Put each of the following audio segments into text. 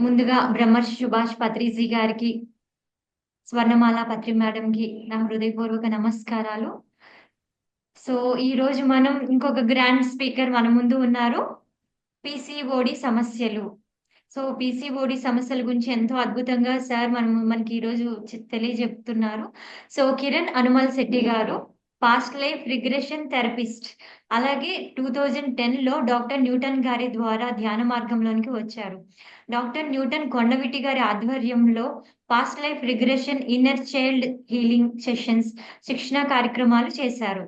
ముందుగా బ్రహ్మర్షి సుభాష్ పత్రిజీ గారికి, స్వర్ణమాల పత్రి మేడంకి నా హృదయపూర్వక నమస్కారాలు. సో, ఈరోజు మనం ఇంకొక గ్రాండ్ స్పీకర్ మన ముందు ఉన్నారు. పీసీఓడి సమస్యలు. సో, పీసీఓడి సమస్యల గురించి ఎంతో అద్భుతంగా సార్ మనకి ఈరోజు తెలియజెప్తున్నారు. సో, కిరణ్ అనుమల్ శెట్టి గారు పాస్ట్ లైఫ్ రిగ్రెషన్ థెరపిస్ట్. అలాగే 2010లో డాక్టర్ న్యూటన్ గారి ద్వారా ధ్యాన మార్గంలోనికి వచ్చారు. డాక్టర్ న్యూటన్ కొండవీటి గారి ఆధ్వర్యంలో past life regression, inner child healing sessions, శిక్షణా కార్యక్రమాలు చేశారు.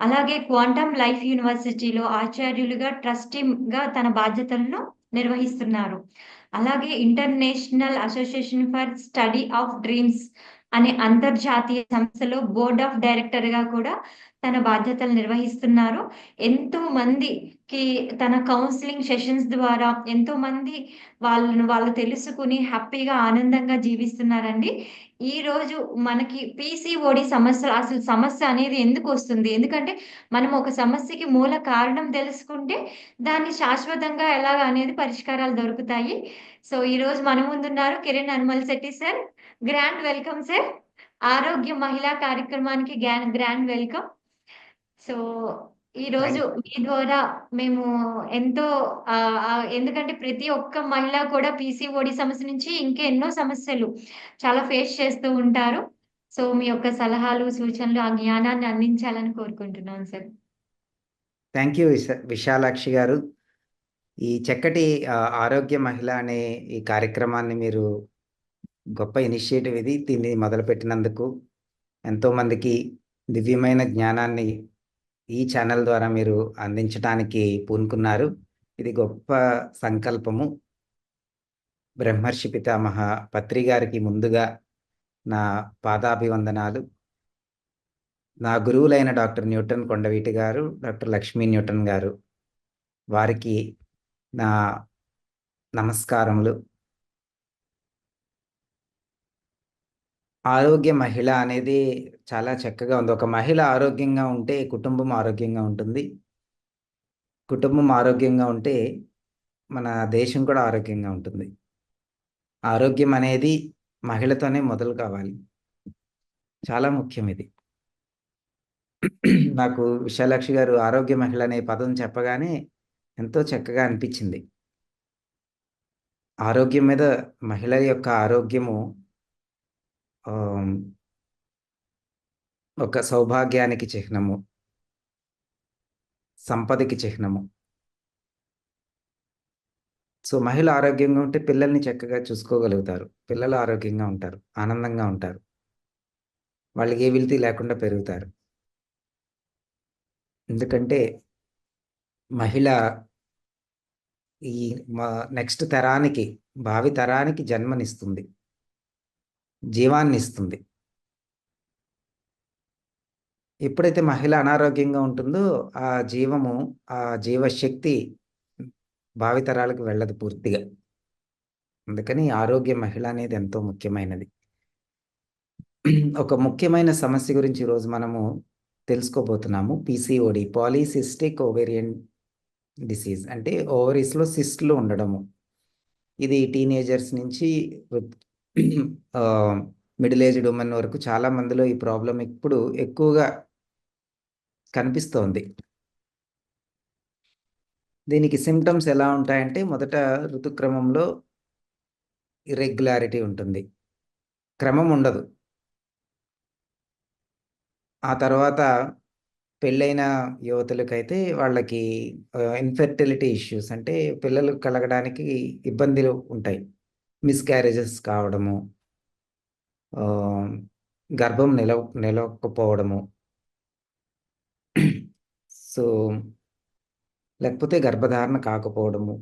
అలాగే క్వాంటమ్ లైఫ్ యూనివర్సిటీలో ఆచార్యులుగా, ట్రస్టీగా తన బాధ్యతలను నిర్వహిస్తున్నారు. అలాగే international association for study of dreams అనే అంతర్జాతీయ సంస్థలో బోర్డ్ ఆఫ్ డైరెక్టర్‌గా కూడా తన బాధ్యతలు నిర్వహిస్తున్నారు. ఎంతో మందికి తన కౌన్సెలింగ్ సెషన్స్ ద్వారా ఎంతో మంది వాళ్ళు తెలుసుకొని హ్యాపీగా, ఆనందంగా జీవిస్తున్నారండి. ఈరోజు మనకి పీసీఓడి అసలు సమస్య అనేది ఎందుకొస్తుంది? ఎందుకంటే మనం ఒక సమస్యకి మూల కారణం తెలుసుకుంటే దాన్ని శాశ్వతంగా ఎలాగా అనేది పరిష్కారాలు దొరుకుతాయి. సో, ఈరోజు మన ముందున్నారు Kiran Anumal Shetty sir. Grand welcome sir. ఆరోగ్య మహిళా కార్యక్రమానికి గ్రాండ్ వెల్కమ్. సో, ఈరోజు థ్యాంక్ మీ ద్వారా మేము ఎంతో ఎందుకంటే ప్రతి ఒక్క మహిళ కూడా పీసీఓడి సమస్య నుంచి ఇంకా ఎన్నో సమస్యలు చాలా ఫేస్ చేస్తూ ఉంటారు. సో, మీ యొక్క సలహాలు, సూచనలు, ఆ జ్ఞానాన్ని అందించాలని కోరుకుంటున్నాను సార్. థ్యాంక్ యూ విశాలాక్షి గారు. ఈ చక్కటి ఆరోగ్య మహిళ అనే ఈ కార్యక్రమాన్ని మీరు గొప్ప ఇనిషియేటివ్ ఇది. దీన్ని మొదలుపెట్టినందుకు ఎంతోమందికి దివ్యమైన జ్ఞానాన్ని ఈ ఛానల్ ద్వారా మీరు అందించడానికి పూనుకున్నారు. ఇది గొప్ప సంకల్పము. బ్రహ్మర్షి పితామహ పత్రి గారికి ముందుగా నా పాదాభివందనాలు. నా గురువులైన డాక్టర్ న్యూటన్ కొండవీటి గారు, డాక్టర్ లక్ష్మీ న్యూటన్ గారు, వారికి నా నమస్కారములు. ఆరోగ్య మహిళ అనేది చాలా చక్కగా ఉంది. ఒక మహిళ ఆరోగ్యంగా ఉంటే కుటుంబం ఆరోగ్యంగా ఉంటుంది. కుటుంబం ఆరోగ్యంగా ఉంటే మన దేశం కూడా ఆరోగ్యంగా ఉంటుంది. ఆరోగ్యం అనేది మహిళతోనే మొదలు కావాలి. చాలా ముఖ్యం ఇది. నాకు విశాలాక్షి గారు ఆరోగ్య మహిళ అనే పదం చెప్పగానే ఎంతో చక్కగా అనిపించింది. ఆరోగ్యం మీద మహిళ యొక్క ఆరోగ్యము ఒక సౌభాగ్యానికి చిహ్నము, సంపదకి చిహ్నము. సో, మహిళ ఆరోగ్యంగా ఉంటే పిల్లల్ని చక్కగా చూసుకోగలుగుతారు. పిల్లలు ఆరోగ్యంగా ఉంటారు, ఆనందంగా ఉంటారు. వాళ్ళకి ఏ వెలితి లేకుండా పెరుగుతారు. ఎందుకంటే మహిళ ఈ నెక్స్ట్ తరానికి, భావి తరానికి జన్మనిస్తుంది, జీవాన్నిస్తుంది. ఎప్పుడైతే మహిళ అనారోగ్యంగా ఉంటుందో ఆ జీవము, ఆ జీవశక్తి భావితరాలకు వెళ్ళదు పూర్తిగా. అందుకని ఆరోగ్య మహిళ అనేది ఎంతో ముఖ్యమైనది. ఒక ముఖ్యమైన సమస్య గురించి ఈరోజు మనము తెలుసుకోబోతున్నాము. PCOD, polycystic ovarian disease. అంటే ఓవరీస్లో సిస్ట్లు ఉండడము. ఇది టీనేజర్స్ నుంచి మిడిల్ ఏజ్డ్ ఉమెన్ వరకు చాలా మందిలో ఈ ప్రాబ్లం ఇప్పుడు ఎక్కువగా కనిపిస్తోంది. దీనికి సిమ్టమ్స్ ఎలా ఉంటాయంటే మొదట ఋతుక్రమంలో ఇర్రెగ్యులారిటీ ఉంటుంది, క్రమం ఉండదు. ఆ తర్వాత పెళ్ళైన యువతులకైతే వాళ్ళకి ఇన్ఫెర్టిలిటీ ఇష్యూస్, అంటే పిల్లలు కలగడానికి ఇబ్బందులు ఉంటాయి. మిస్క్యారేజెస్ కావడము, గర్భం నిలవకపోవడము, సో లేకపోతే గర్భధారణ కాకపోవడము.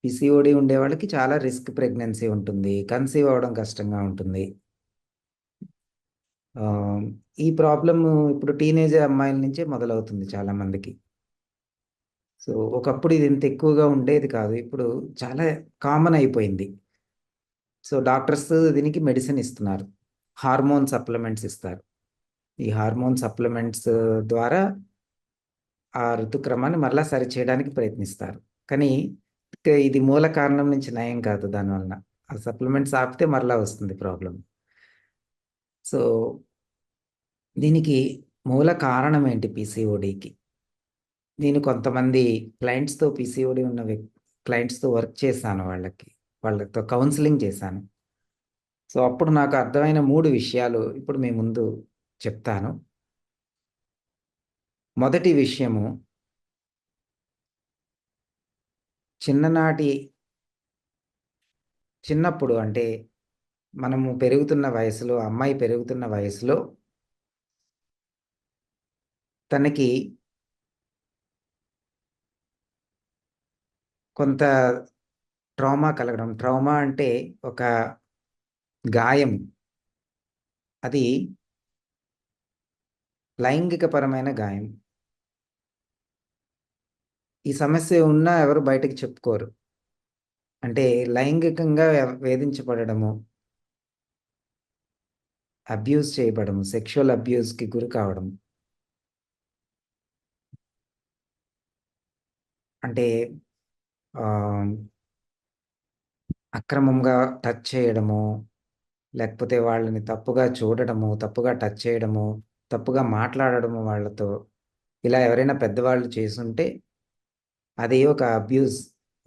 పిసిఓడి ఉండే వాళ్ళకి చాలా రిస్క్ ప్రెగ్నెన్సీ ఉంటుంది, కన్సీవ్ అవ్వడం కష్టంగా ఉంటుంది. ఈ ప్రాబ్లమ్ ఇప్పుడు టీనేజ్ అమ్మాయిల నుంచే మొదలవుతుంది చాలా మందికి. సో ఒకప్పుడు ఇది ఇంత ఎక్కువగా ఉండేది కాదు, ఇప్పుడు చాలా కామన్ అయిపోయింది. సో డాక్టర్స్ దీనికి మెడిసిన్ ఇస్తున్నారు, హార్మోన్ సప్లిమెంట్స్ ఇస్తారు. ఈ హార్మోన్ సప్లిమెంట్స్ ద్వారా ఆ ఋతుక్రమాన్ని మరలా సరిచేయడానికి ప్రయత్నిస్తారు. కానీ ఇది మూల కారణం నుంచి నయం కాదు దానివలన. ఆ సప్లిమెంట్స్ ఆపితే మరలా వస్తుంది ప్రాబ్లం. సో దీనికి మూల కారణం ఏంటి పీసీఓడికి? నేను కొంతమంది క్లయింట్స్‌తో పీసీఓడి ఉన్న క్లయింట్స్‌తో వర్క్ చేశాను వాళ్ళతో కౌన్సెలింగ్ చేశాను. సో అప్పుడు నాకు అర్థమైన 3 విషయాలు ఇప్పుడు మీ ముందు చెప్తాను. మొదటి విషయము చిన్నప్పుడు అంటే మనము పెరుగుతున్న వయసులో, అమ్మాయి పెరుగుతున్న వయసులో తనకి కొంత ట్రామా కలగడం. ట్రామా అంటే ఒక గాయం. అది లైంగికపరమైన గాయం. ఈ సమస్య ఉన్నా ఎవరు బయటకి చెప్పుకోరు. అంటే లైంగికంగా వేధించబడడము, అబ్యూజ్ చేయబడము, సెక్షువల్ అబ్యూజ్‌కి గురి కావడం. అంటే ఆహ్, అక్రమంగా టచ్ చేయడము, లేకపోతే వాళ్ళని తప్పుగా చూడడము, తప్పుగా టచ్ చేయడము, తప్పుగా మాట్లాడడము వాళ్ళతో. ఇలా ఎవరైనా పెద్దవాళ్ళు చేసుంటే అది ఒక అబ్యూజ్.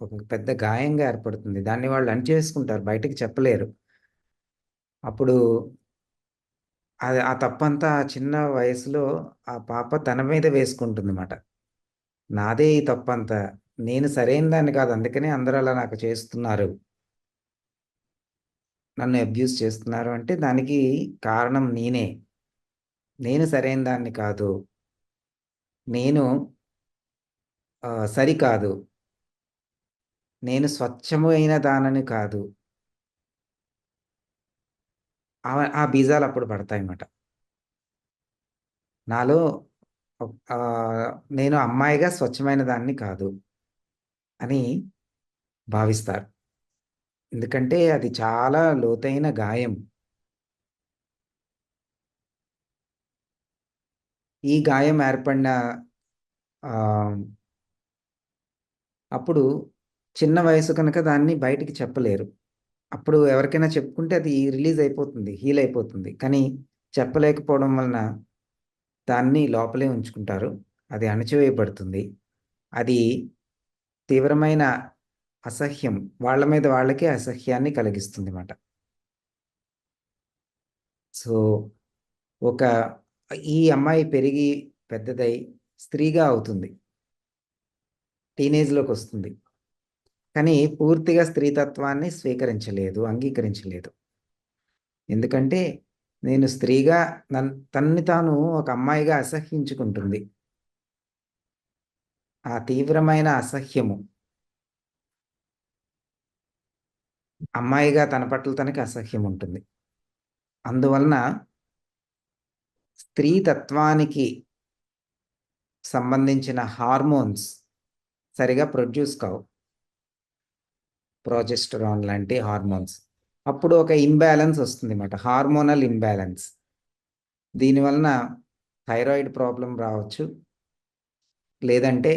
ఒక పెద్ద గాయంగా ఏర్పడుతుంది. దాన్ని వాళ్ళు అణిచేసుకుంటారు. బయటకి చెప్పలేరు. అప్పుడు ఆ తప్పంతా ఆ చిన్న వయసులో ఆ పాప తన మీద వేసుకుంటుందన్నమాట. నాదే ఈ తప్పంతా. నేను సరైన దాన్ని కాదు. అందుకనే అందరూ అలా నాకు చేస్తున్నారు. నన్ను అబ్యూజ్ చేస్తున్నారు అంటే దానికి కారణం నేనే. నేను సరైన దాన్ని కాదు. నేను సరికాదు. నేను స్వచ్ఛమైన దానని కాదు. ఆ బీజాలు అప్పుడు పడతాయన్నమాట. నాలో నేను అమ్మాయిగా స్వచ్ఛమైన దాన్ని కాదు అని భావిస్తారు. ఎందుకంటే అది చాలా లోతైన గాయం. ఈ గాయం ఏర్పడిన ఆహ్, అప్పుడు చిన్న వయసు కనుక దాన్ని బయటికి చెప్పలేరు. అప్పుడు ఎవరికైనా చెప్పుకుంటే అది రిలీజ్ అయిపోతుంది. హీల్ అయిపోతుంది. కానీ చెప్పలేకపోవడం వలన దాన్ని లోపలే ఉంచుకుంటారు. అది అణచివేయబడుతుంది. అది తీవ్రమైన అసహ్యం. వాళ్ళ మీద వాళ్ళకే అసహ్యాన్ని కలిగిస్తుందిమాట. సో, ఒక ఈ అమ్మాయి పెరిగి పెద్దదై స్త్రీగా అవుతుంది. టీనేజ్‌లోకొస్తుంది. కానీ పూర్తిగా స్త్రీతత్వాన్ని స్వీకరించలేదు, అంగీకరించలేదు. ఎందుకంటే నేను స్త్రీగా తనని తాను ఒక అమ్మాయిగా అసహ్యించుకుంటుంది. ఆ తీవ్రమైన అసహ్యము. అమ్మాయిగా తన పట్ల తనకి అసహ్యం ఉంటుంది. అందువలన స్త్రీతత్వానికి సంబంధించిన హార్మోన్స్ సరిగా ప్రొడ్యూస్ కావు. ప్రొజెస్టెరాన్ లాంటి హార్మోన్స్. అప్పుడు ఒక ఇంబాలెన్స్ వస్తుందన్నమాట. Hormonal imbalance. దీనివలన థైరాయిడ్ ప్రాబ్లమ్ రావచ్చు. లేదంటే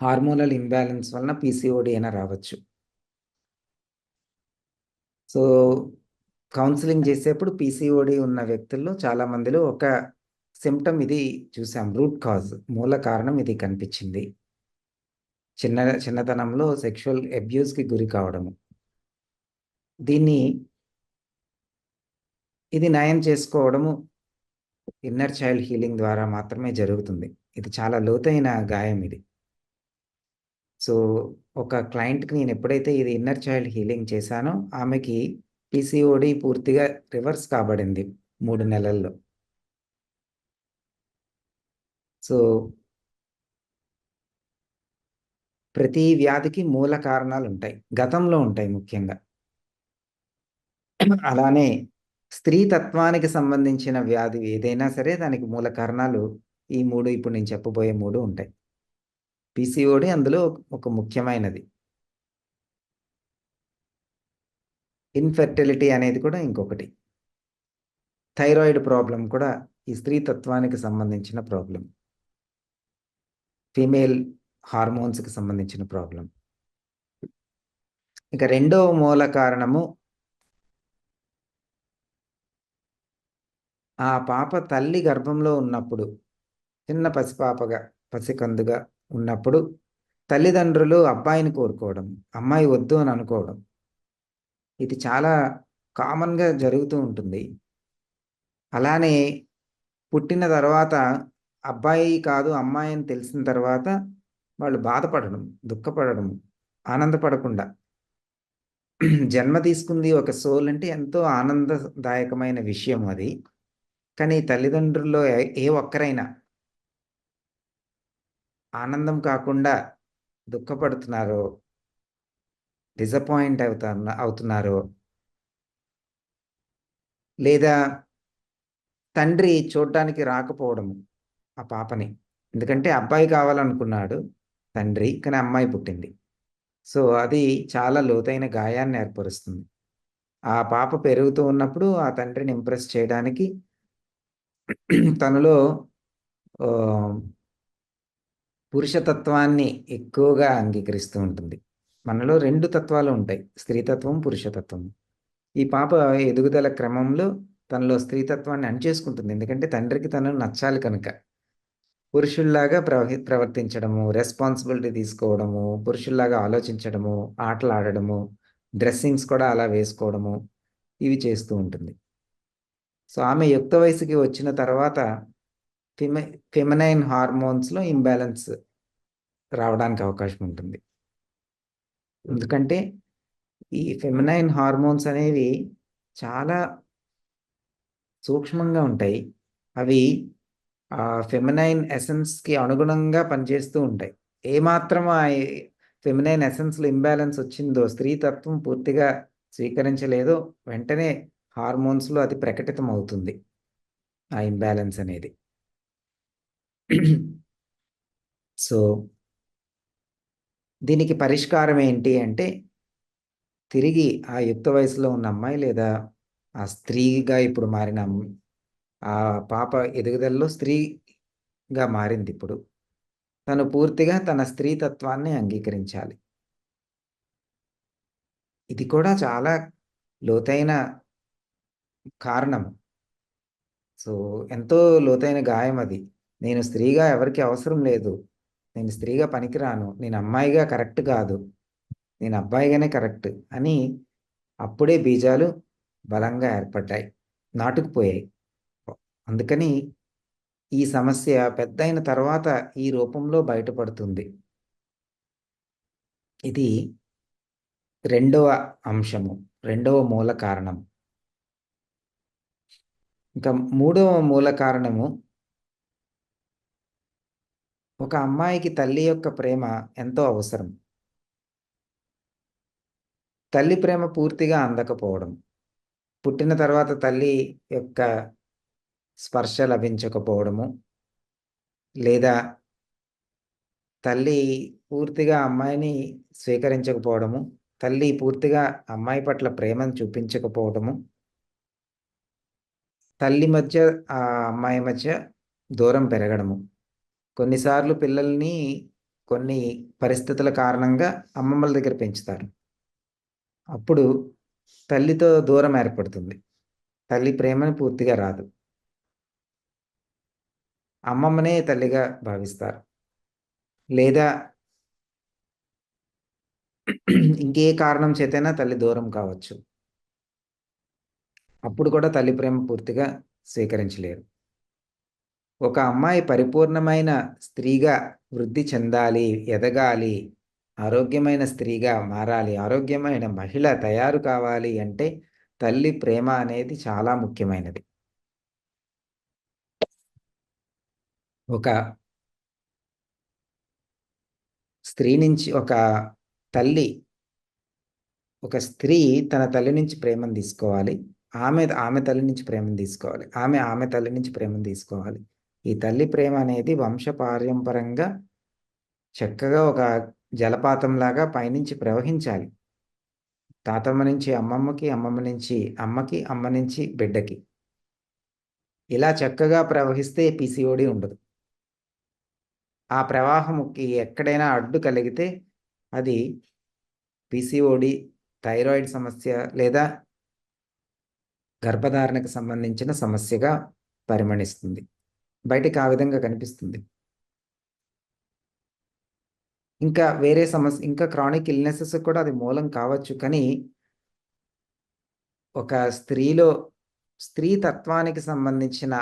హార్మోనల్ ఇంబాలెన్స్ వలన పీసీఓడి అయినా రావచ్చు. సో, కౌన్సెలింగ్ చేసేప్పుడు పీసీఓడి ఉన్న వ్యక్తుల్లో చాలా మందిలో ఒక సింప్టమ్ ఇది చూసాం. రూట్ కాజ్ మూల కారణం ఇది కనిపించింది. చిన్నతనంలో సెక్షువల్ అబ్యూస్‌కి గురి కావడము. ఇది నయం చేసుకోవడము ఇన్నర్ చైల్డ్ హీలింగ్ ద్వారా మాత్రమే జరుగుతుంది. ఇది చాలా లోతైన గాయం ఇది. సో, ఒక క్లయింట్‌కి నేను ఎప్పుడైతే ఇది ఇన్నర్ చైల్డ్ హీలింగ్ చేశానో ఆమెకి పీసీఓడి పూర్తిగా రివర్స్ కాబడింది 3 నెలల్లో. సో, ప్రతి వ్యాధికి మూల కారణాలుంటాయి. గతంలో ఉంటాయి ముఖ్యంగా. అలానే స్త్రీ తత్వానికి సంబంధించిన వ్యాధి ఏదైనా సరే దానికి మూల కారణాలు ఈ 3 ఇప్పుడు నేను చెప్పబోయే 3 ఉంటాయి. పీసీఓడి అందులో ఒక ముఖ్యమైనది. ఇన్‌ఫెర్టిలిటీ అనేది కూడా ఇంకొకటి. థైరాయిడ్ ప్రాబ్లమ్ కూడా ఈ స్త్రీ తత్వానికి సంబంధించిన ప్రాబ్లమ్. ఫీమేల్ హార్మోన్స్కి సంబంధించిన ప్రాబ్లం. ఇక రెండవ మూల కారణము ఆ పాప తల్లి గర్భంలో ఉన్నప్పుడు, చిన్న పసిపాపగా పసికందుగా ఉన్నప్పుడు తల్లిదండ్రులు అబ్బాయిని కోరుకోవడం, అమ్మాయి వద్దు అని అనుకోవడం. ఇది చాలా కామన్గా జరుగుతూ ఉంటుంది. అలానే పుట్టిన తర్వాత అబ్బాయి కాదు అమ్మాయి అని తెలిసిన తర్వాత వాళ్ళు బాధపడడం, దుఃఖపడడం, ఆనందపడకుండా. జన్మ తీసుకుంది ఒక సోల్ అంటే ఎంతో ఆనందదాయకమైన విషయం అది. కానీ తల్లిదండ్రుల్లో ఏ ఒక్కరైనా ఆనందం కాకుండా దుఃఖపడుతున్నారో, డిసప్పాయింట్ అవుతున్నారో, లేదా తండ్రి చూడటానికి రాకపోవడము ఆ పాపని. ఎందుకంటే అబ్బాయి కావాలనుకున్నాడు తండ్రి, కానీ అమ్మాయి పుట్టింది. సో అది చాలా లోతైన గాయాన్ని ఏర్పరుస్తుంది. ఆ పాప పెరుగుతూ ఉన్నప్పుడు ఆ తండ్రిని ఇంప్రెస్ చేయడానికి తనలో పురుషతత్వాన్ని ఎక్కువగా అంగీకరిస్తూ ఉంటుంది. మనలో 2 తత్వాలు ఉంటాయి, స్త్రీతత్వం, పురుషతత్వం. ఈ పాప ఎదుగుదల క్రమంలో తనలో స్త్రీతత్వాన్ని అణిచేసుకుంటుంది. ఎందుకంటే తండ్రికి తను నచ్చాలి కనుక. పురుషుల్లాగా ప్రవర్తించడము, రెస్పాన్సిబిలిటీ తీసుకోవడము, పురుషుల్లాగా ఆలోచించడము, ఆటలు ఆడడము, డ్రెస్సింగ్స్ కూడా అలా వేసుకోవడము, ఇవి చేస్తూ ఉంటుంది. సో ఆమె యుక్త వయసుకి వచ్చిన తర్వాత ఫెమినైన్ హార్మోన్స్లో ఇంబ్యాలెన్స్ రావడానికి అవకాశం ఉంటుంది. ఎందుకంటే ఈ ఫెమినైన్ హార్మోన్స్ అనేవి చాలా సూక్ష్మంగా ఉంటాయి. అవి ఆ ఫెమినైన్ ఎసెన్స్కి అనుగుణంగా పనిచేస్తూ ఉంటాయి. ఏమాత్రం ఆ ఫెమినైన్ ఎసెన్స్లో ఇంబ్యాలెన్స్ వచ్చిందో, స్త్రీతత్వం పూర్తిగా స్వీకరించలేదో, వెంటనే హార్మోన్స్లో అది ప్రకటితం అవుతుంది ఆ ఇంబ్యాలెన్స్ అనేది. సో దీనికి పరిష్కారం ఏంటి అంటే, తిరిగి ఆ యుక్త వయసులో ఉన్న అమ్మాయి లేదా ఆ స్త్రీగా ఇప్పుడు మారిన ఆ పాప ఎదుగుదలలో స్త్రీగా మారింది ఇప్పుడు. తను పూర్తిగా తన స్త్రీతత్వాన్ని అంగీకరించాలి. ఇది కూడా చాలా లోతైన కారణం. సో ఎంతో లోతైన గాయం అది. నేను స్త్రీగా ఎవరికి అవసరం లేదు, నేను స్త్రీగా పనికిరాను, నేను అమ్మాయిగా కరెక్ట్ కాదు, నేను అబ్బాయిగానే కరెక్ట్ అని అప్పుడే బీజాలు బలంగా ఏర్పడ్డాయి, నాటుకుపోయాయి. అందుకని ఈ సమస్య పెద్దయిన తర్వాత ఈ రూపంలో బయటపడుతుంది. ఇది రెండవ అంశము, రెండవ మూల కారణం. ఇంకా మూడవ మూల కారణము, ఒక అమ్మాయికి తల్లి యొక్క ప్రేమ ఎంతో అవసరం. తల్లి ప్రేమ పూర్తిగా అందకపోవడం, పుట్టిన తర్వాత తల్లి యొక్క స్పర్శ లభించకపోవడము, లేదా తల్లి పూర్తిగా అమ్మాయిని స్వీకరించకపోవడము, తల్లి పూర్తిగా అమ్మాయి పట్ల ప్రేమను చూపించకపోవడము, తల్లి మధ్య ఆ అమ్మాయి మధ్య దూరం పెరగడము. కొన్నిసార్లు పిల్లల్ని కొన్ని పరిస్థితుల కారణంగా అమ్మమ్మల దగ్గర పెంచుతారు. అప్పుడు తల్లితో దూరం ఏర్పడుతుంది, తల్లి ప్రేమని పూర్తిగా రాదు, అమ్మమ్మనే తల్లిగా భావిస్తారు. లేదా ఇంకే కారణం చేతైనా తల్లి దూరం కావచ్చు. అప్పుడు కూడా తల్లి ప్రేమ పూర్తిగా స్వీకరించలేరు. ఒక అమ్మాయి పరిపూర్ణమైన స్త్రీగా వృద్ధి చెందాలి, ఎదగాలి, ఆరోగ్యమైన స్త్రీగా మారాలి, ఆరోగ్యమైన మహిళ తయారు కావాలి అంటే తల్లి ప్రేమ అనేది చాలా ముఖ్యమైనది. ఒక స్త్రీ నుంచి ఒక స్త్రీ తన తల్లి నుంచి ప్రేమను తీసుకోవాలి, ఆమె తల్లి నుంచి ప్రేమను తీసుకోవాలి, ఆమె తల్లి నుంచి ప్రేమను తీసుకోవాలి. ఈ తల్లి ప్రేమ అనేది వంశపారంపరంగా చక్కగా ఒక జలపాతంలాగా పైనుంచి ప్రవహించాలి. తాతమ్మ నుంచి అమ్మమ్మకి, అమ్మమ్మ నుంచి అమ్మకి, అమ్మ నుంచి బిడ్డకి. ఇలా చక్కగా ప్రవహిస్తే పీసీఓడి ఉండదు. ఆ ప్రవాహముకి ఎక్కడైనా అడ్డు కలిగితే అది పిసిఓడి, థైరాయిడ్ సమస్య లేదా గర్భధారణకు సంబంధించిన సమస్యగా పరిమణిస్తుంది. బయటికి ఆ విధంగా కనిపిస్తుంది. ఇంకా వేరే సమస్య, ఇంకా క్రానిక్ ఇల్నెసెస్ కూడా అది మూలం కావచ్చు. కానీ ఒక స్త్రీలో స్త్రీ తత్వానికి సంబంధించిన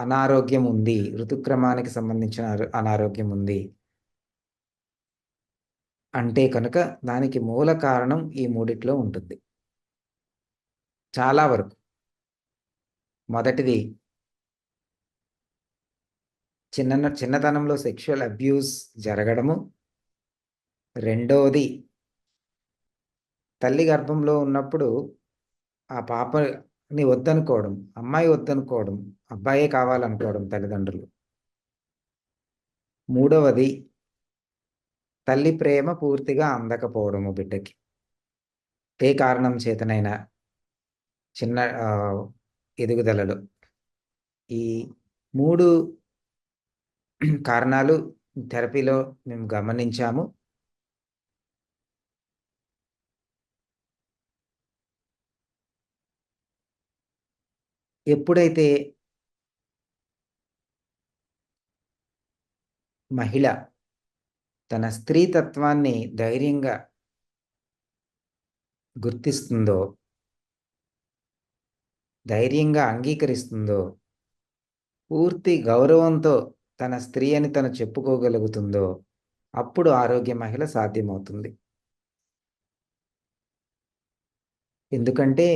అనారోగ్యం ఉంది, ఋతుక్రమానికి సంబంధించిన అనారోగ్యం ఉంది అంటే కనుక దానికి మూల కారణం ఈ మూడిట్లో ఉంటుంది చాలా వరకు. మొదటిది చిన్నతనంలో సెక్షువల్ అబ్యూస్ జరగడము. రెండవది తల్లి గర్భంలో ఉన్నప్పుడు ఆ పాపని వద్దనుకోవడం, అమ్మాయి వద్దనుకోవడం, అబ్బాయే కావాలనుకోవడం తల్లిదండ్రులు. మూడవది తల్లి ప్రేమ పూర్తిగా అందకపోవడము బిడ్డకి, ఏ కారణం చేతనైనా చిన్న ఎదుగుదలలో. ఈ 3 కారణాలు థెరపీలో మేము గమనించాము. ఎప్పుడైతే మహిళ తన స్త్రీతత్వాన్ని ధైర్యంగా గుర్తిస్తుందో, ధైర్యంగా అంగీకరిస్తుందో, పూర్తి గౌరవంతో తన స్త్రీ అని తను చెప్పుకోగలుగుతుందో, అప్పుడు ఆరోగ్య మహిళ సాధ్యమవుతుంది. ఎందుకంటే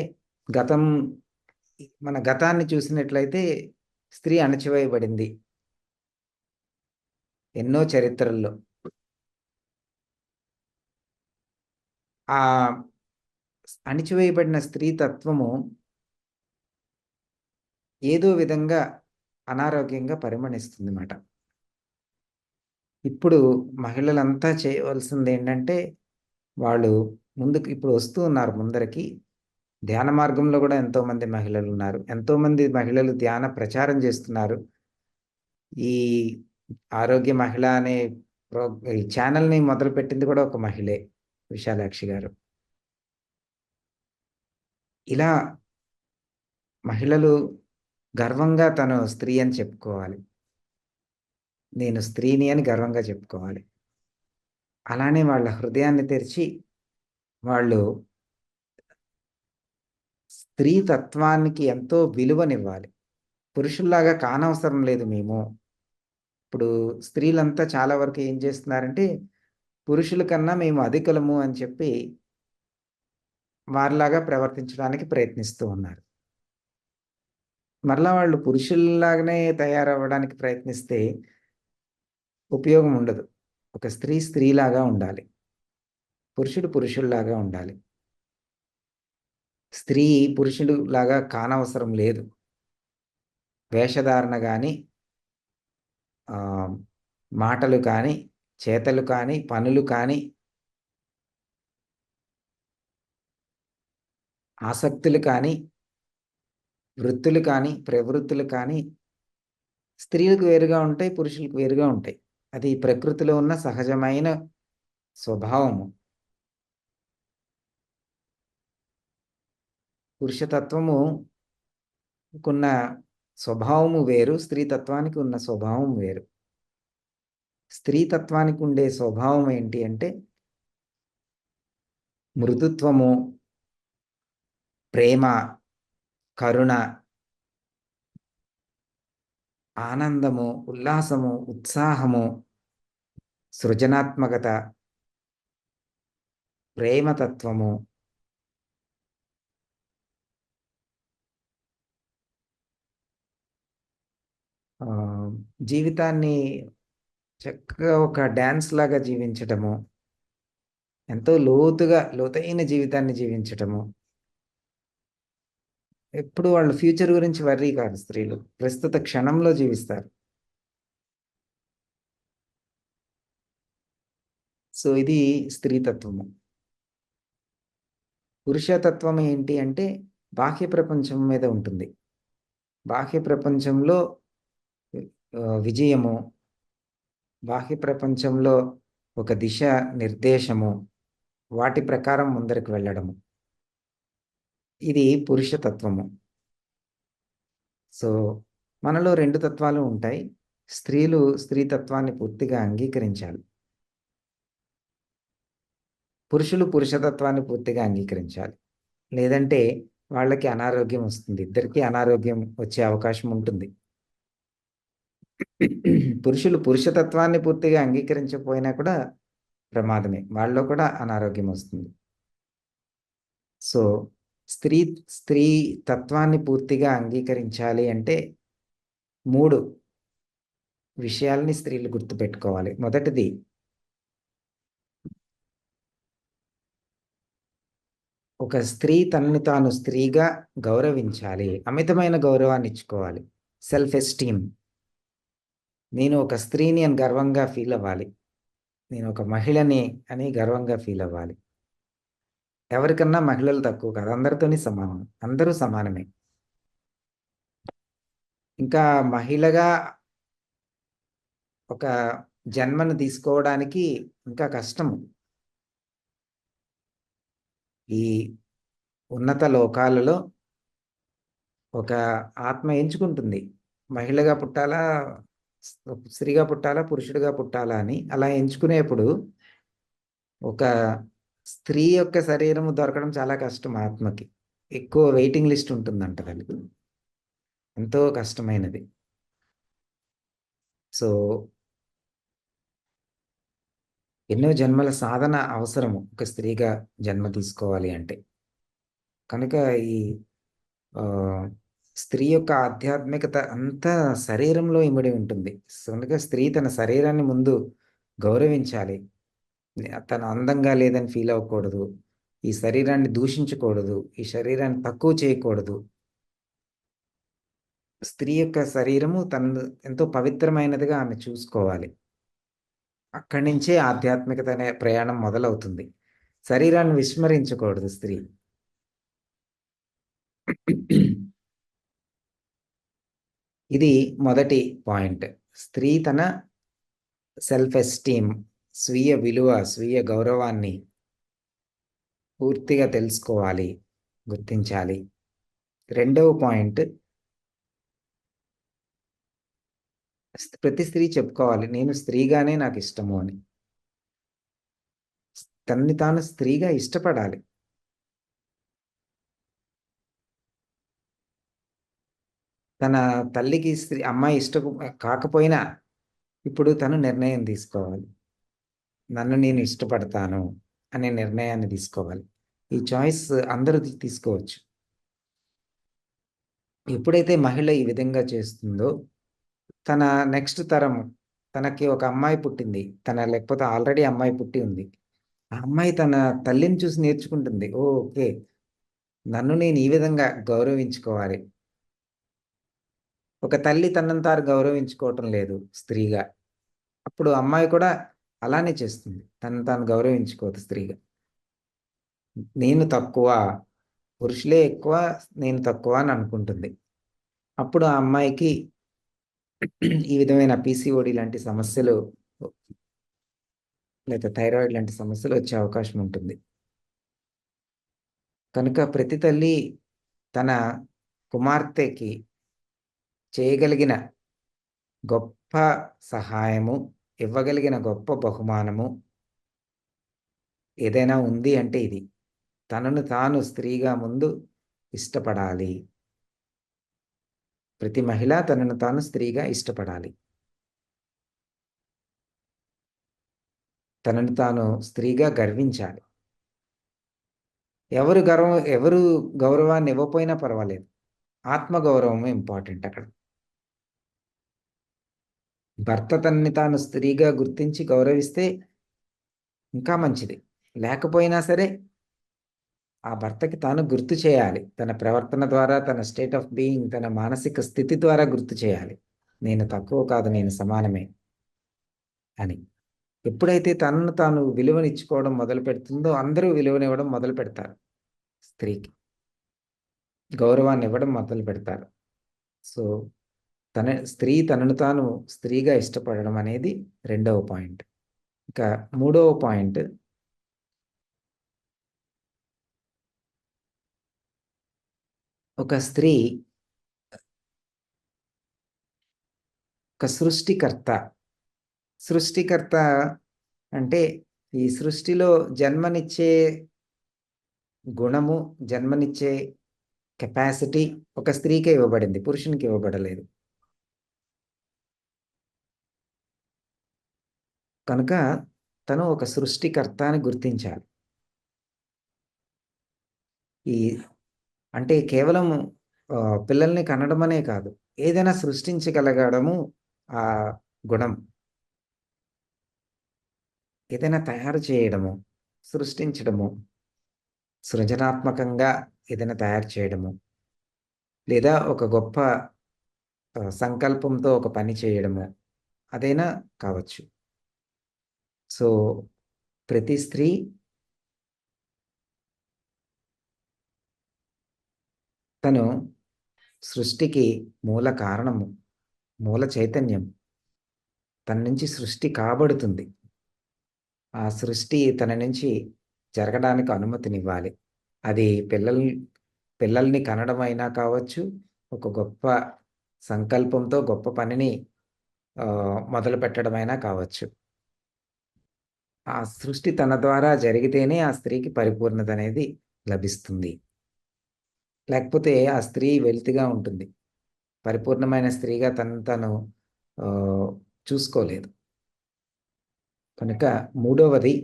మన గతాన్ని చూసినట్లయితే స్త్రీ అణచివేయబడింది ఎన్నో చరిత్రల్లో. ఆ అణిచివేయబడిన స్త్రీ తత్వము ఏదో విధంగా అనారోగ్యంగా పరిమణిస్తుంది అన్నమాట. ఇప్పుడు మహిళలంతా చేయవలసింది ఏంటంటే, వాళ్ళు ముందుకు ఇప్పుడు వస్తూ ఉన్నారు ముందరికి. ధ్యాన మార్గంలో కూడా ఎంతోమంది మహిళలు ఉన్నారు. ఎంతోమంది మహిళలు ధ్యాన ప్రచారం చేస్తున్నారు. ఈ ఆరోగ్య మహిళ అనే ఈ ఛానల్ని మొదలుపెట్టింది కూడా ఒక మహిళే, విశాలాక్షి గారు. ఇలా మహిళలు గర్వంగా తను స్త్రీ అని చెప్పుకోవాలి. నేను స్త్రీని అని గర్వంగా చెప్పుకోవాలి. అలానే వాళ్ళ హృదయాన్ని తెరిచి వాళ్ళు స్త్రీ తత్వానికి ఎంతో విలువనివ్వాలి. పురుషుల్లాగా కానవసరం లేదు మేము. ఇప్పుడు స్త్రీలంతా చాలా వరకు ఏం చేస్తున్నారంటే, పురుషుల కన్నా మేము అధికులము అని చెప్పి వారిలాగా ప్రవర్తించడానికి ప్రయత్నిస్తూ ఉన్నారు. మరలా వాళ్ళు పురుషుల్లాగానే తయారవ్వడానికి ప్రయత్నిస్తే ఉపయోగం ఉండదు. ఒక స్త్రీ స్త్రీలాగా ఉండాలి. పురుషుడు పురుషుల్లాగా ఉండాలి. స్త్రీ పురుషుడు లాగా కానవసరం లేదు. వేషధారణ కానీ, మాటలు కానీ, చేతలు కానీ, పనులు కానీ, ఆసక్తులు కానీ, వృత్తులు కానీ, ప్రవృత్తులు కానీ స్త్రీలకు వేరుగా ఉంటాయి, పురుషులకు వేరుగా ఉంటాయి. అది ప్రకృతిలో ఉన్న సహజమైన స్వభావము. పురుషతత్వము కున్న స్వభావము వేరు, స్త్రీతత్వానికి ఉన్న స్వభావం వేరు. స్త్రీతత్వానికి ఉండే స్వభావం ఏంటి అంటే మృదుత్వము, ప్రేమ, కరుణ, ఆనందము, ఉల్లాసము, ఉత్సాహము, సృజనాత్మకత, ప్రేమతత్వము, జీవితాన్ని చక్కగా ఒక డాన్స్ లాగా జీవించటము, ఎంతో లోతైన జీవితాన్ని జీవించటము. ఎప్పుడు వాళ్ళు ఫ్యూచర్ గురించి వర్రీ కాదు స్త్రీలు. ప్రస్తుత క్షణంలో జీవిస్తారు. సో ఇది స్త్రీతత్వము. పురుషతత్వం ఏంటి అంటే బాహ్య ప్రపంచం మీద ఉంటుంది. బాహ్య ప్రపంచంలో విజయము, బాహ్య ప్రపంచంలో ఒక దిశ నిర్దేశము, వాటి ప్రకారం ముందరికి వెళ్ళడము, ఇది పురుషతత్వము. సో మనలో రెండు తత్వాలు ఉంటాయి. స్త్రీలు స్త్రీతత్వాన్ని పూర్తిగా అంగీకరించాలి, పురుషులు పురుషతత్వాన్ని పూర్తిగా అంగీకరించాలి. లేదంటే వాళ్ళకి అనారోగ్యం వస్తుంది, ఇద్దరికీ అనారోగ్యం వచ్చే అవకాశం ఉంటుంది. పురుషులు పురుషతత్వాన్ని పూర్తిగా అంగీకరించకపోయినా కూడా ప్రమాదమే, వాళ్ళలో కూడా అనారోగ్యం వస్తుంది. సో స్త్రీ స్త్రీ తత్వాన్ని పూర్తిగా అంగీకరించాలి అంటే 3 విషయాల్ని స్త్రీలు గుర్తుపెట్టుకోవాలి. మొదటిది, ఒక స్త్రీ తనని తాను స్త్రీగా గౌరవించాలి, అమితమైన గౌరవాన్ని ఇచ్చుకోవాలి. సెల్ఫ్ ఎస్టీమ్, నేను ఒక స్త్రీని అని గర్వంగా ఫీల్ అవ్వాలి, నేను ఒక మహిళని అని గర్వంగా ఫీల్ అవ్వాలి. ఎవరికన్నా మహిళలు తక్కువ కాదు, అందరితోని సమానం, అందరూ సమానమే. ఇంకా మహిళగా ఒక జన్మను తీసుకోవడానికి ఇంకా కష్టము. ఈ ఉన్నత లోకాలలో ఒక ఆత్మ ఎంచుకుంటుంది, మహిళగా పుట్టాలా, స్త్రీగా పుట్టాలా, పురుషుడిగా పుట్టాలా అని. అలా ఎంచుకునేప్పుడు ఒక స్త్రీ యొక్క శరీరము దొరకడం చాలా కష్టం. ఆత్మకి ఎక్కువ వెయిటింగ్ లిస్ట్ ఉంటుందంట దానికి, ఎంతో కష్టమైనది. సో ఎన్నో జన్మల సాధన అవసరము ఒక స్త్రీగా జన్మ తీసుకోవాలి అంటే. కనుక ఈ స్త్రీ యొక్క ఆధ్యాత్మికత అంతా శరీరంలో ఇమిడి ఉంటుంది. కనుక స్త్రీ తన శరీరాన్ని ముందు గౌరవించాలి, తను అందంగా లేదని ఫీల్ అవ్వకూడదు, ఈ శరీరాన్ని దూషించకూడదు, ఈ శరీరాన్ని తక్కువ చేయకూడదు. స్త్రీ యొక్క శరీరము తను ఎంతో పవిత్రమైనదిగా ఆమె చూసుకోవాలి. అక్కడి నుంచే ఆధ్యాత్మికత అనే ప్రయాణం మొదలవుతుంది. శరీరాన్ని విస్మరించకూడదు స్త్రీ. ఇది మొదటి పాయింట్. స్త్రీ తన సెల్ఫ్ ఎస్టీమ్, స్వీయ విలువ, స్వీయ గౌరవాన్ని పూర్తిగా తెలుసుకోవాలి, గుర్తించాలి. రెండవ పాయింట్, ప్రతి స్త్రీ చెప్పుకోవాలి, నేను స్త్రీగానే నాకు ఇష్టము అని. తనని తాను స్త్రీగా ఇష్టపడాలి. తన తల్లికి స్త్రీ అమ్మాయి ఇష్టం కాకపోయినా ఇప్పుడు తను నిర్ణయం తీసుకోవాలి, నన్ను నేను ఇష్టపడతాను అనే నిర్ణయాన్ని తీసుకోవాలి. ఈ చాయిస్ అందరూ తీసుకోవచ్చు. ఎప్పుడైతే మహిళ ఈ విధంగా చేస్తుందో, తన నెక్స్ట్ తరం, తనకి ఒక అమ్మాయి పుట్టింది, లేకపోతే ఆల్రెడీ అమ్మాయి పుట్టి ఉంది, ఆ అమ్మాయి తన తల్లిని చూసి నేర్చుకుంటుంది. ఓకే, నన్ను నేను ఈ విధంగా గౌరవించుకోవాలి. ఒక తల్లి తనను తాను గౌరవించుకోవటం లేదు స్త్రీగా, అప్పుడు అమ్మాయి కూడా అలానే చేస్తుంది, తనను తాను గౌరవించుకోదు స్త్రీగా. నేను తక్కువ, పురుషులే ఎక్కువ, నేను తక్కువ అని అనుకుంటుంది. అప్పుడు ఆ అమ్మాయికి ఈ విధమైన పీసీఓడి లాంటి సమస్యలు, లేదా థైరాయిడ్ లాంటి సమస్యలు వచ్చే అవకాశం ఉంటుంది. కనుక ప్రతి తల్లి తన కుమార్తెకి చేయగలిగిన గొప్ప సహాయము, ఇవ్వగలిగిన గొప్ప బహుమానము ఏదైనా ఉంది అంటే ఇది. తనను తాను స్త్రీగా ముందు ఇష్టపడాలి. ప్రతి మహిళ తనను తాను స్త్రీగా ఇష్టపడాలి, తనను తాను స్త్రీగా గర్వించాలి. ఎవరు గౌరవాన్ని ఇవ్వకపోయినా పర్వాలేదు, ఆత్మగౌరవమే ఇంపార్టెంట్ అక్కడ. భర్త తనని తాను స్త్రీగా గుర్తించి గౌరవిస్తే ఇంకా మంచిది. లేకపోయినా సరే ఆ భర్తకి తాను గుర్తు చేయాలి, తన ప్రవర్తన ద్వారా, తన స్టేట్ ఆఫ్ బీయింగ్, తన మానసిక స్థితి ద్వారా గుర్తు చేయాలి, నేను తక్కువ కాదు, నేను సమానమే అని. ఎప్పుడైతే తనను తాను విలువనిచ్చుకోవడం మొదలు పెడుతుందో, అందరూ విలువనివ్వడం మొదలు పెడతారు, స్త్రీకి గౌరవాన్ని ఇవ్వడం మొదలు పెడతారు. సో స్త్రీ తనను తాను స్త్రీగా ఇష్టపడడం అనేది రెండవ పాయింట్. ఇక మూడవ పాయింట్, ఒక స్త్రీ ఒక సృష్టికర్త. సృష్టికర్త అంటే ఈ సృష్టిలో జన్మనిచ్చే గుణము, జన్మనిచ్చే కెపాసిటీ ఒక స్త్రీకే ఇవ్వబడింది, పురుషునికి ఇవ్వబడలేదు. కనుక తను ఒక సృష్టికర్త అని గుర్తించాలి. ఈ అంటే కేవలం పిల్లల్ని కనడమనే కాదు, ఏదైనా సృష్టించగలగడము ఆ గుణం. ఏదైనా తయారు చేయడము, సృష్టించడము, సృజనాత్మకంగా ఏదైనా తయారు చేయడము, లేదా ఒక గొప్ప సంకల్పంతో ఒక పని చేయడము, అదైనా కావచ్చు. సో ప్రతి స్త్రీ తను సృష్టికి మూల కారణము, మూల చైతన్యం. తన నుంచి సృష్టి కాబడుతుంది. ఆ సృష్టి తన నుంచి జరగడానికి అనుమతినివ్వాలి. అది పిల్లల్ని కనడం అయినా కావచ్చు, ఒక గొప్ప సంకల్పంతో గొప్ప పనిని మొదలు పెట్టడమైనా కావచ్చు. ఆ సృష్టి తన ద్వారా జరిగితేనే ఆ స్త్రీకి పరిపూర్ణత అనేది లభిస్తుంది. లేకపోతే ఆ స్త్రీ వెలితిగా ఉంటుంది. పరిపూర్ణమైన స్త్రీగా తను చూసుకోలేదు. కనుక మూడవది,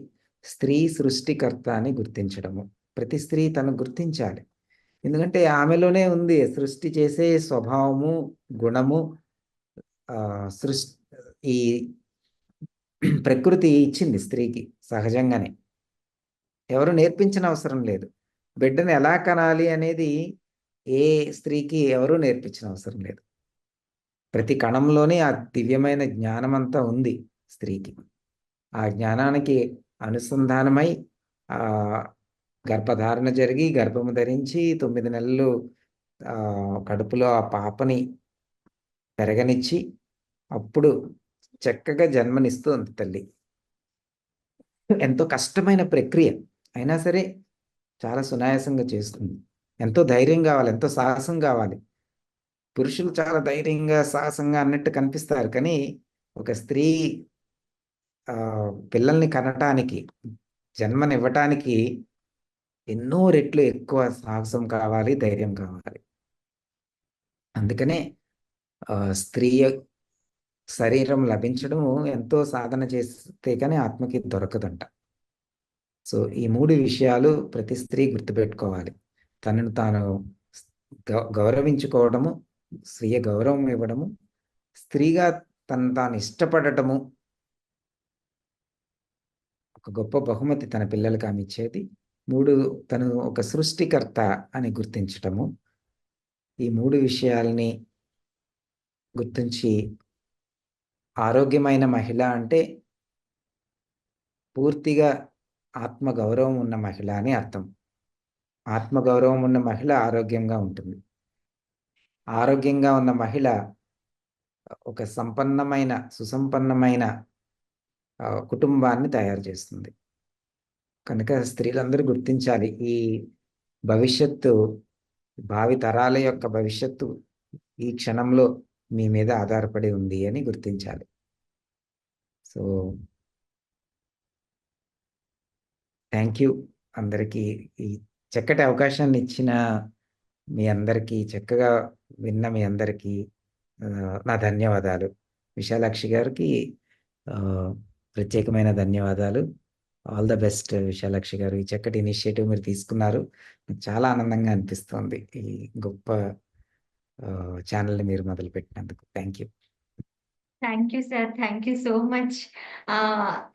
స్త్రీ సృష్టికర్త అని గుర్తించడము. ప్రతి స్త్రీ తను గుర్తించాలి. ఎందుకంటే ఆమెలోనే ఉంది సృష్టి చేసే స్వభావము, గుణము. ఈ ప్రకృతి ఇచ్చింది స్త్రీకి సహజంగానే. ఎవరు నేర్పించిన అవసరం లేదు. బిడ్డను ఎలా కనాలి అనేది ఏ స్త్రీకి ఎవరూ నేర్పించిన అవసరం లేదు. ప్రతి కణంలోనే ఆ దివ్యమైన జ్ఞానమంతా ఉంది స్త్రీకి. ఆ జ్ఞానానికి అనుసంధానమై గర్భధారణ జరిగి, గర్భము ధరించి 9 నెలలు కడుపులో ఆ పాపని పెరగనిచ్చి, అప్పుడు చక్కగా జన్మనిస్తుంది తల్లి. ఎంతో కష్టమైన ప్రక్రియ అయినా సరే చాలా సునాయాసంగా చేస్తుంది. ఎంతో ధైర్యం కావాలి, ఎంతో సాహసం కావాలి. పురుషులు చాలా ధైర్యంగా, సాహసంగా అన్నట్టు కనిపిస్తారు. కానీ ఒక స్త్రీ పిల్లల్ని కనటానికి, జన్మనివ్వటానికి ఎన్నో రెట్లు ఎక్కువ సాహసం కావాలి, ధైర్యం కావాలి. అందుకనే స్త్రీ శరీరం లభించడము ఎంతో సాధన చేస్తే కానీ ఆత్మకి దొరకదంట. సో ఈ 3 విషయాలు ప్రతి స్త్రీ గుర్తుపెట్టుకోవాలి. తనను తాను గౌరవించుకోవడము, స్వీయ గౌరవం ఇవ్వడము, స్త్రీగా తను తాను ఇష్టపడటము, ఒక గొప్ప బహుమతి తన పిల్లలకి ఆమె ఇచ్చేది. 3, తను ఒక సృష్టికర్త అని గుర్తించటము. ఈ 3 విషయాల్ని గుర్తించి, ఆరోగ్యమైన మహిళ అంటే పూర్తిగా ఆత్మగౌరవం ఉన్న మహిళ అని అర్థం. ఆత్మగౌరవం ఉన్న మహిళ ఆరోగ్యంగా ఉంటుంది. ఆరోగ్యంగా ఉన్న మహిళ ఒక సంపన్నమైన, సుసంపన్నమైన కుటుంబాన్ని తయారు చేస్తుంది. కనుక స్త్రీలందరూ గుర్తించాలి, ఈ భవిష్యత్తు, భావి తరాల యొక్క భవిష్యత్తు ఈ క్షణంలో మీ మీద ఆధారపడి ఉంది అని గుర్తించాలి. సో థ్యాంక్ యూ అందరికీ. ఈ చక్కటి అవకాశాన్ని ఇచ్చిన మీ అందరికీ, చక్కగా విన్న మీ అందరికీ నా ధన్యవాదాలు. విశాలాక్షి గారికి ప్రత్యేకమైన ధన్యవాదాలు. ఆల్ ద బెస్ట్ విశాలాక్షి గారు. ఈ చక్కటి ఇనిషియేటివ్ మీరు తీసుకున్నారు. చాలా ఆనందంగా అనిపిస్తోంది ఈ గొప్ప ఛానల్ని మీరు మొదలుపెట్టినందుకు. Thank you. Thank you sir. Thank you so much.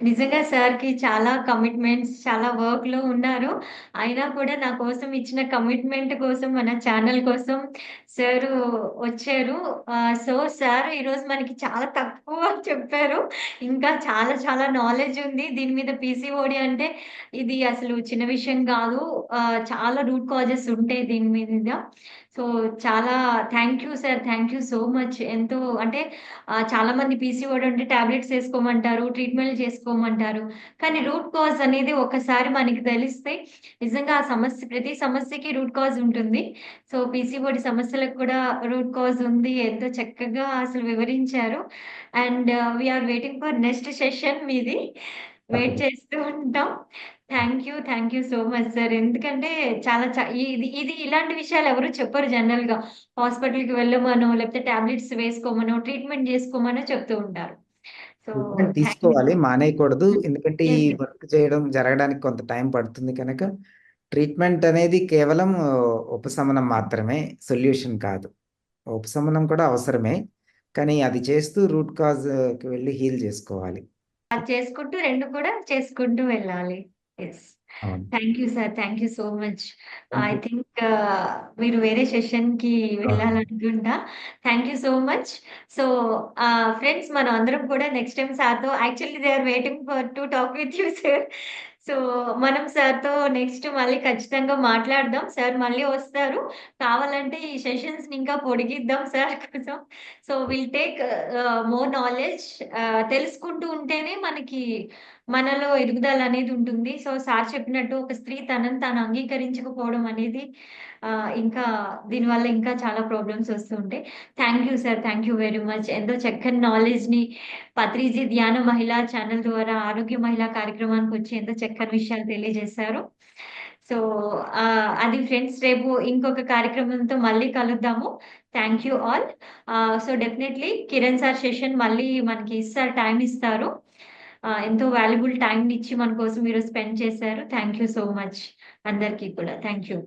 నిజంగా సార్‌కి చాలా కమిట్మెంట్స్, చాలా వర్క్‌లో ఉన్నారు. అయినా కూడా నా కోసం ఇచ్చిన కమిట్మెంట్ కోసం, మన ఛానల్ కోసం సారు వచ్చారు. సో, సార్ ఈరోజు మనకి చాలా తక్కువ చెప్పారు. ఇంకా చాలా చాలా నాలెడ్జ్ ఉంది. దీని మీద పీసీఓడీ అంటే ఇది అసలు చిన్న విషయం కాదు. చాలా రూట్ కాజెస్ ఉంటాయి దీని మీద. సో చాలా thank you sir. Thank you so much. ఎంతో అంటే చాలా మంది పీసీఓడి ఉంటే టాబ్లెట్స్ ఏసుకోమంటారు, ట్రీట్మెంట్‌లు చేసుకోమంటారు. కానీ రూట్ కాజ్ అనేది ఒకసారి మనకి తెలిస్తే నిజంగా ఆ సమస్య ప్రతి సమస్యకి రూట్ కాజ్ ఉంటుంది. సో పీసీఓడి సమస్యలకు కూడా రూట్ కాజ్ ఉంది. ఎంతో చక్కగా అసలు వివరించారు. And we are waiting for next session మీది. వెయిట్ తప్పకుండా. చేస్తూ ఉంటాం. Thank you so much sir. ఎందుకంటే చాలా ఇది ఇది ఇలాంటి విషయాలు ఎవరు చెప్పరు జనరల్‌గా. హాస్పిటల్‌కి వెళ్ళమనో, లేకపోతే టాబ్లెట్స్ వేసుకోమనో, ట్రీట్మెంట్ జేసుకోమనో చెప్తూ ఉంటారు. So treatment thank you. తీసుకోవాలి. మానేయకూడదు. ఎందుకంటే ఈ యెస్. యెస్. వర్క్ చేయడం జరగడానికి కొంత టైం పడుతుంది కనుక, ట్రీట్మెంట్ అనేది కేవలం ఉపశమనం మాత్రమే, సొల్యూషన్ కాదు. ఉపశమనం కూడా అవసరమే. కానీ అది చేస్తూ రూట్ కాజ్‌కి వెళ్లి హీల్ చేసుకోవాలి. అది చేసుకుంటూ 2 కూడా చేసుకుంటూ వెళ్ళాలి. యెస్. అవును. Thank you sir. Thank you so much. Thank I you. Think మీరు వేరే సెషన్‌కి అవును. వెళ్ళాలనుకుంటా. Thank you so much. So friends మనం అందరం కూడా నెక్స్ట్ టైమ్ సార్‌తో actually they are waiting for to talk with you sir. So మనం సార్‌తో నెక్స్ట్ మళ్ళీ ఖచ్చితంగా మాట్లాడదాం. సార్ మళ్ళీ వస్తారు. కావాలంటే ఈ సెషన్స్‌ని ఇంకా పొడిగిద్దాం సార్ కోసం. So will take more knowledge. తెలుసుకుంటూ ఉంటేనే మనకి మనలో ఎదుగుదల అనేది ఉంటుంది. సో సార్ చెప్పినట్టు ఒక స్త్రీ తనని తాను అంగీకరించకపోవడం అనేది ఇంకా దీనివల్ల ఇంకా చాలా ప్రాబ్లమ్స్ వస్తూ ఉంటాయి. Thank you sir. Thank you very much. ఎంతో చక్కని నాలెడ్జ్‌ని పత్రిజీ ధ్యాన మహిళా ఛానల్ ద్వారా ఆరోగ్య మహిళా కార్యక్రమానికొచ్చి ఎంతో చక్కని విషయాలు తెలియజేశారు. సో అది ఫ్రెండ్స్ రేపు ఇంకొక కార్యక్రమంతో మళ్ళీ కలుద్దాము. Thank you all. So definitely Kiran sir session మళ్ళీ మనకి టైమ్ ఇస్తారు. ఎంతో వాల్యుబుల్ టైమ్‌నిచ్చి మన కోసం ఈరోజు స్పెండ్ చేశారు. థ్యాంక్ యూ సో మచ్ అందరికీ కూడా. Thank you.